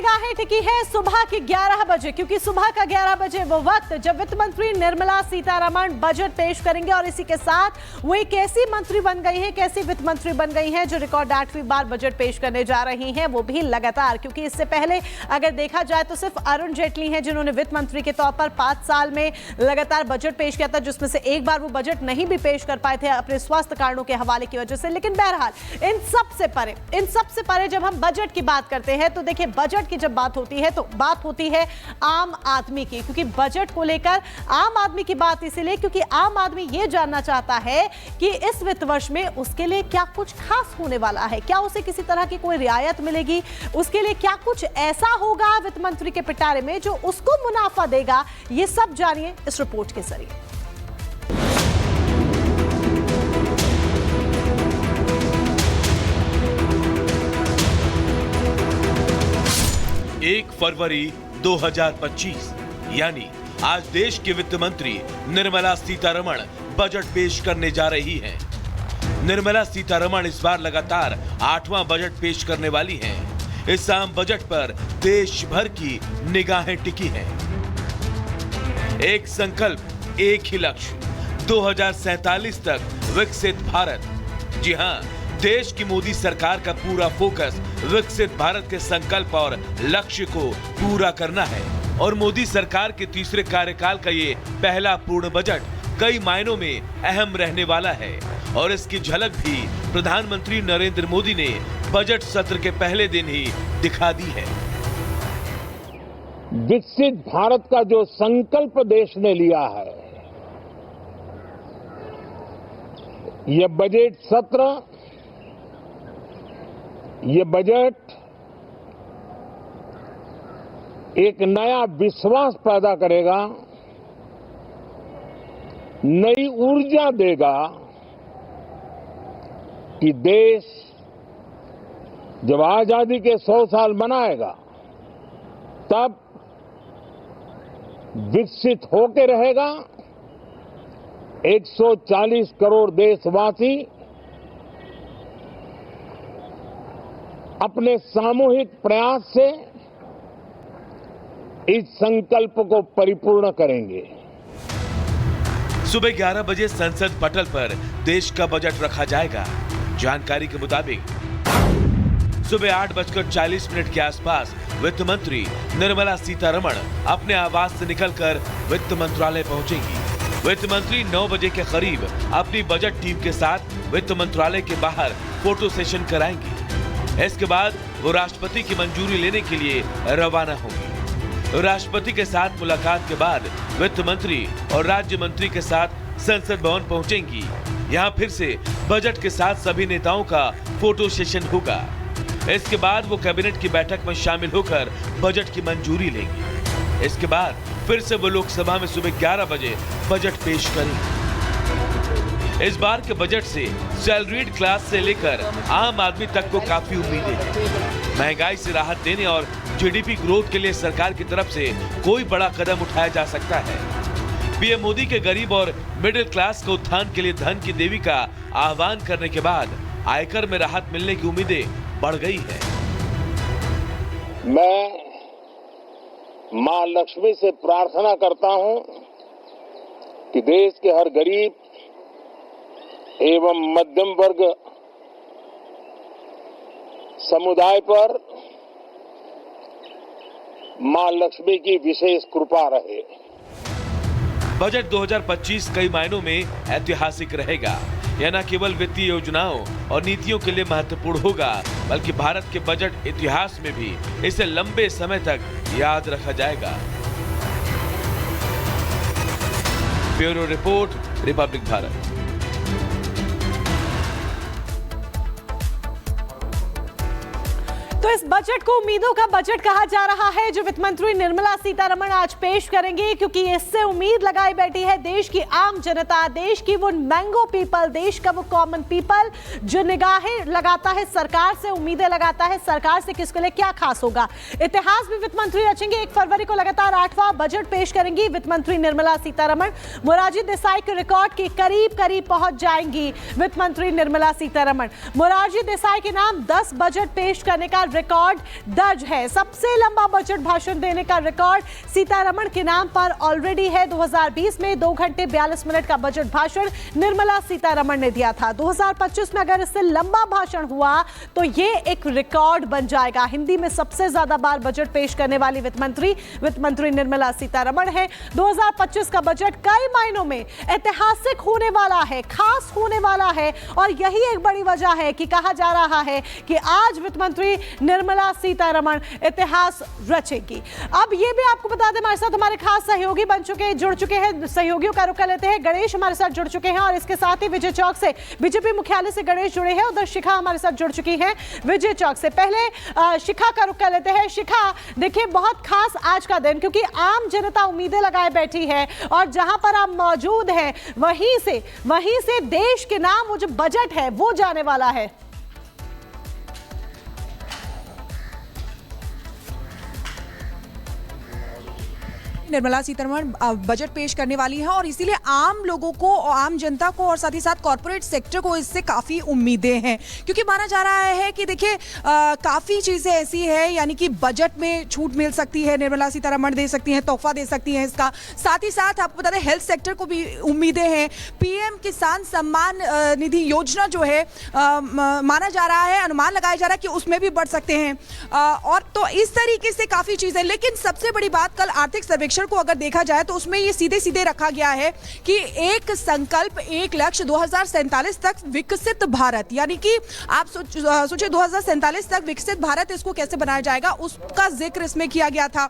निगाहें टिकी है सुबह के 11 बजे, क्योंकि सुबह का 11 बजे वो वक्त जब वित्त मंत्री निर्मला सीतारमण बजट पेश करेंगे और इसी के साथ वो एक ऐसी मंत्री बन गई है, कैसी वित्त मंत्री बन गई है जो रिकॉर्ड 8वीं बार बजट पेश करने जा रही हैं, वो भी लगातार। क्योंकि इससे पहले अगर देखा जाए तो सिर्फ अरुण जेटली हैं जिन्होंने वित्त मंत्री के तौर पर 5 साल में लगातार बजट पेश किया था, जिसमें से एक बार वो बजट नहीं भी पेश कर पाए थे अपने स्वास्थ्य कारणों के हवाले की वजह से। लेकिन बहरहाल इन सबसे परे जब हम बजट की बात करते हैं तो देखिए, बजट की जब बात होती है तो बात होती है आम आदमी की, क्योंकि बजट को लेकर आम आदमी की बात इसीलिए क्योंकि आम आदमी ये जानना चाहता है कि इस वित्त वर्ष में उसके लिए क्या कुछ खास होने वाला है, क्या उसे किसी तरह की कोई रियायत मिलेगी, उसके लिए क्या कुछ ऐसा होगा वित्त मंत्री के पिटारे में जो उसको मुनाफा देगा। ये सब जानिए इस रिपोर्ट के जरिए। 1 फरवरी 2025 यानी आज देश के वित्त मंत्री निर्मला सीतारमण बजट पेश करने जा रही हैं। निर्मला सीतारमण इस बार लगातार 8वां बजट पेश करने वाली हैं। इस आम बजट पर देश भर की निगाहें टिकी हैं। एक संकल्प, एक ही लक्ष्य, 2047 तक विकसित भारत। जी हां, देश की मोदी सरकार का पूरा फोकस विकसित भारत के संकल्प और लक्ष्य को पूरा करना है। और मोदी सरकार के तीसरे कार्यकाल का ये पहला पूर्ण बजट कई मायनों में अहम रहने वाला है और इसकी झलक भी प्रधानमंत्री नरेंद्र मोदी ने बजट सत्र के पहले दिन ही दिखा दी है। विकसित भारत का जो संकल्प देश ने लिया है, यह बजट सत्र, ये बजट एक नया विश्वास पैदा करेगा, नई ऊर्जा देगा कि देश जब आजादी के 100 साल मनाएगा तब विकसित होके रहेगा। 140 करोड़ देशवासी अपने सामूहिक प्रयास से इस संकल्प को परिपूर्ण करेंगे। सुबह 11 बजे संसद पटल पर देश का बजट रखा जाएगा। जानकारी के मुताबिक सुबह 8:40 के आसपास वित्त मंत्री निर्मला सीतारमण अपने आवास से निकलकर वित्त मंत्रालय पहुंचेंगी। वित्त मंत्री 9 बजे के करीब अपनी बजट टीम के साथ वित्त मंत्रालय के बाहर फोटो सेशन कराएंगी। इसके बाद वो राष्ट्रपति की मंजूरी लेने के लिए रवाना होंगी। राष्ट्रपति के साथ मुलाकात के बाद वित्त मंत्री और राज्य मंत्री के साथ संसद भवन पहुंचेंगी। यहां फिर से बजट के साथ सभी नेताओं का फोटो सेशन होगा। इसके बाद वो कैबिनेट की बैठक में शामिल होकर बजट की मंजूरी लेंगी। इसके बाद फिर से वो लोकसभा में सुबह 11 बजे बजट पेश करेंगे। इस बार के बजट से सैलरीड क्लास से लेकर आम आदमी तक को काफी उम्मीदें हैं। महंगाई से राहत देने और जीडीपी ग्रोथ के लिए सरकार की तरफ से कोई बड़ा कदम उठाया जा सकता है। पीएम मोदी के गरीब और मिडिल क्लास के उत्थान के लिए धन की देवी का आह्वान करने के बाद आयकर में राहत मिलने की उम्मीदें बढ़ गई है। मैं मां लक्ष्मी से प्रार्थना करता हूं कि देश के हर गरीब एवं मध्यम वर्ग समुदाय पर मां लक्ष्मी की विशेष कृपा रहे। बजट 2025 कई मायनों में ऐतिहासिक रहेगा। यह न केवल वित्तीय योजनाओं और नीतियों के लिए महत्वपूर्ण होगा, बल्कि भारत के बजट इतिहास में भी इसे लंबे समय तक याद रखा जाएगा। Bureau report, Republic Bharat. तो इस बजट को उम्मीदों का बजट कहा जा रहा है जो वित्त मंत्री निर्मला सीतारमण आज पेश करेंगे, क्योंकि इससे उम्मीद लगाई बैठी है देश की आम जनता, देश की वो मैंगो पीपल, देश का वो कॉमन पीपल जो निगाहें लगाता है सरकार से, उम्मीदें लगाता है सरकार से किसके लिए क्या खास होगा। इतिहास भी वित्त मंत्री रचेंगे। 1 फरवरी को लगातार 8वां बजट पेश करेंगी वित्त मंत्री निर्मला सीतारमण। मोरारजी देसाई के रिकॉर्ड के करीब करीब पहुंच जाएंगी वित्त मंत्री निर्मला सीतारमण। मोरारजी देसाई के नाम 10 बजट पेश करने का रिकॉर्ड दर्ज है। सबसे लंबा बजट भाषण देने का रिकॉर्ड सीतारमण के नाम पर ऑलरेडी है। 2020 में 2 घंटे 42 मिनट का बजट भाषण निर्मला सीतारमण ने दिया था। 2025 में अगर इससे लंबा भाषण हुआ तो ये एक रिकॉर्ड बन जाएगा। हिंदी में सबसे ज्यादा बार बजट पेश करने वाली वित्त मंत्री निर्मला सीतारमण है। 2025 का बजट कई मायनों में ऐतिहासिक होने वाला है, खास होने वाला है, और यही एक बड़ी वजह है कि कहा जा रहा है कि आज वित्त मंत्री निर्मला सीतारमण इतिहास रचेगी। अब ये भी आपको बता दें, हमारे साथ हमारे खास सहयोगी जुड़ चुके हैं। सहयोगियों का रुख कर लेते हैं। गणेश हमारे साथ जुड़ चुके हैं और इसके साथ ही विजय चौक से बीजेपी मुख्यालय से गणेश जुड़े हैं। उधर शिखा हमारे साथ जुड़ चुकी हैं विजय चौक से। पहले शिखा का रुख कर लेते हैं। शिखा, देखिए बहुत खास आज का दिन, क्योंकि आम जनता उम्मीदें लगाए बैठी है और जहां पर आप मौजूद हैं वहीं से देश के नाम वो जो बजट है वो जाने वाला है। निर्मला सीतारमण बजट पेश करने वाली है और इसीलिए आम लोगों को, आम जनता को और साथ ही साथ कॉर्पोरेट सेक्टर को इससे काफ़ी उम्मीदें हैं, क्योंकि माना जा रहा है कि देखिए काफ़ी चीज़ें ऐसी है, यानी कि बजट में छूट मिल सकती है, निर्मला सीतारमण दे सकती हैं, तोहफा दे सकती हैं इसका। साथ ही साथ आपको बता दें हेल्थ सेक्टर को भी उम्मीदें हैं। पीएम किसान सम्मान निधि योजना जो है माना जा रहा है, अनुमान लगाया जा रहा है कि उसमें भी बढ़ सकते हैं, और तो इस तरीके से काफ़ी चीज़ें। लेकिन सबसे बड़ी बात, कल आर्थिक सर्वेक्षण को अगर देखा जाए तो उसमें ये सीधे रखा गया है कि एक संकल्प एक लक्ष्य 2047 तक विकसित भारत, यानी कि आप सोचिए 2047 तक विकसित भारत इसको कैसे बनाया जाएगा, उसका जिक्र इसमें किया गया था।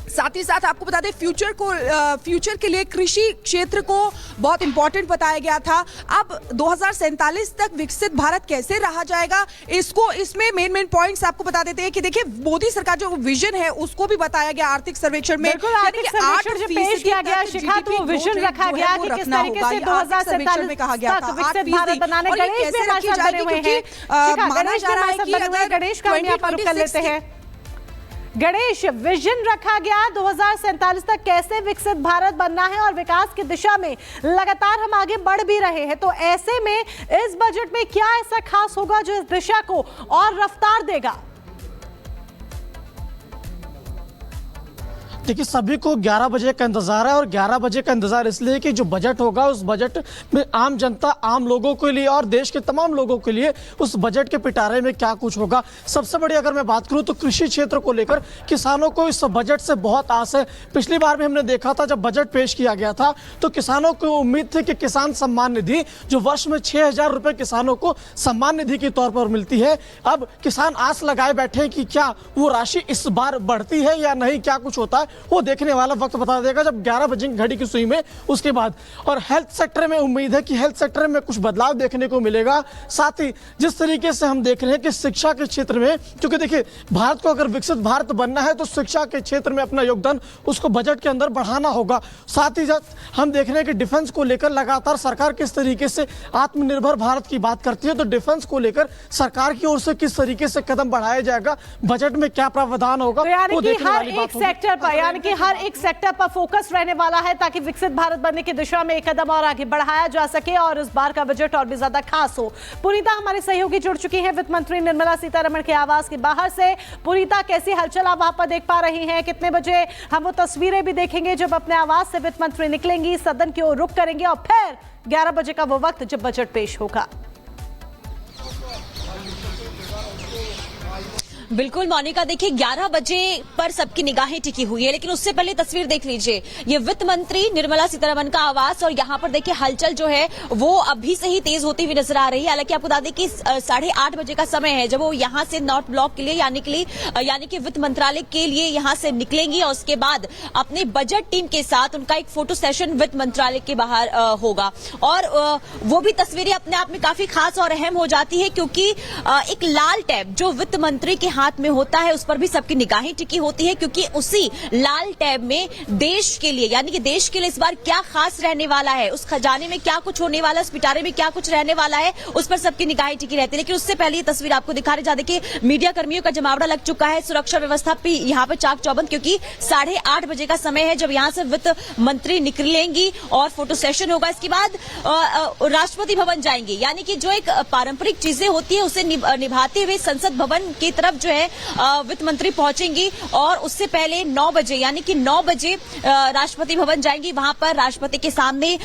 साथ ही साथ आपको बता दें फ्यूचर के लिए कृषि क्षेत्र को बहुत इंपॉर्टेंट बताया गया था। अब 2047 तक विकसित भारत कैसे रहा जाएगा, इसको इसमें मेन पॉइंट्स आपको बता देते हैं कि देखिए मोदी सरकार जो विजन है उसको भी बताया गया आर्थिक सर्वेक्षण में। आर्थिक सर्वेक्षण जो पेश किया गया शिखा, तो विजन रखा गया कि किस तरीके से 2047 में कहा गया था विकसित भारत बनाने। गणेश भी हमारे साथ बने हुए हैं। गणेश का यहाँ पर कर लेते हैं। गणेश, विजन रखा गया 2047 तक कैसे विकसित भारत बनना है और विकास की दिशा में लगातार हम आगे बढ़ भी रहे हैं, तो ऐसे में इस बजट में क्या ऐसा खास होगा जो इस दिशा को और रफ्तार देगा? देखिए, सभी को 11 बजे का इंतजार है और 11 बजे का इंतजार इसलिए कि जो बजट होगा उस बजट में आम जनता, आम लोगों के लिए और देश के तमाम लोगों के लिए उस बजट के पिटारे में क्या कुछ होगा। सबसे बड़ी अगर मैं बात करूं तो कृषि क्षेत्र को लेकर किसानों को इस बजट से बहुत आस है। पिछली बार भी हमने देखा था जब बजट पेश किया गया था तो किसानों को उम्मीद थी कि किसान सम्मान निधि जो वर्ष में 6,000 रुपये किसानों को सम्मान निधि के तौर पर मिलती है, अब किसान आस लगाए बैठे हैं कि क्या वो राशि इस बार बढ़ती है या नहीं, क्या कुछ होता है वो देखने वाला वक्त बता देगा जब 11 बजे घड़ी की सुई में उसके बाद। और हेल्थ सेक्टर में उम्मीद है कि हेल्थ सेक्टर में कुछ बदलाव देखने को मिलेगा। साथ ही जिस तरीके से हम देख रहे हैं कि शिक्षा के क्षेत्र में, क्योंकि देखिए भारत को अगर विकसित भारत बनना है तो शिक्षा के क्षेत्र में अपना योगदान उसको बजट के अंदर बढ़ाना होगा। साथ ही हम देख रहे हैं कि डिफेंस को लेकर लगातार सरकार किस तरीके से आत्मनिर्भर भारत की बात करती है, तो डिफेंस को लेकर सरकार की ओर से किस तरीके से कदम बढ़ाया जाएगा, बजट में क्या प्रावधान होगा, तो वो देखने वाली बात होगी। सेक्टर पर यानी कि हर एक सेक्टर पर फोकस रहने वाला है ताकि विकसित भारत बनने की दिशा में एक कदम और आगे बढ़ाया जा सके और इस बार का बजट और भी ज्यादा खास हो। पुनीता हमारे सहयोगी जुड़ चुकी हैं वित्त मंत्री निर्मला सीतारमण के आवास के बाहर से। पुनीता, कैसी हलचल आप वहां पर देख पा रही हैं? कितने बजे हम वो तस्वीरें भी देखेंगे जब अपने आवास से वित्त मंत्री निकलेंगी, सदन की ओर रुख करेंगे और फिर 11 बजे का वो वक्त जब बजट पेश होगा? बिल्कुल मोनिका, देखिए 11 बजे पर सबकी निगाहें टिकी हुई है, लेकिन उससे पहले तस्वीर देख लीजिए। ये वित्त मंत्री निर्मला सीतारमण का आवास और यहाँ पर देखिए हलचल जो है वो अभी से ही तेज होती हुई नजर आ रही है। हालांकि आपको बता दें कि 8:30 बजे का समय है जब वो यहाँ से नॉर्थ ब्लॉक के लिए यानी कि वित्त मंत्रालय के लिए यहाँ से निकलेंगी और उसके बाद अपने बजट टीम के साथ उनका एक फोटो सेशन वित्त मंत्रालय के बाहर होगा। और वो भी तस्वीरें अपने आप में काफी खास और अहम हो जाती है, क्योंकि एक लाल टैब जो वित्त मंत्री के हाथ में होता है उस पर भी सबकी निगाहें टिकी होती है, क्योंकि उसी लाल टैब में देश के लिए, यानी कि देश के लिए इस बार क्या खास रहने वाला है, उस खजाने में क्या कुछ होने वाला है, उस पिटारे में क्या कुछ रहने वाला है, उस पर सबकी निगाहें टिकी रहती है। लेकिन उससे पहले ये तस्वीर आपको दिखा रहे, जहां देखिए मीडिया कर्मियों का जमावड़ा लग चुका है, सुरक्षा व्यवस्था भी यहाँ पर चाक चौबंद, क्योंकि 8:30 बजे का समय है जब यहाँ से वित्त मंत्री निकलेंगी और फोटो सेशन होगा। इसके बाद राष्ट्रपति भवन जाएंगे, यानी कि जो एक पारंपरिक चीजें होती है उसे निभाते हुए संसद भवन की तरफ जो है वित्त मंत्री पहुंचेंगी। और उससे पहले 9 बजे, यानी कि 9 बजे राष्ट्रपति भवन जाएंगी, वहां पर राष्ट्रपति के सामने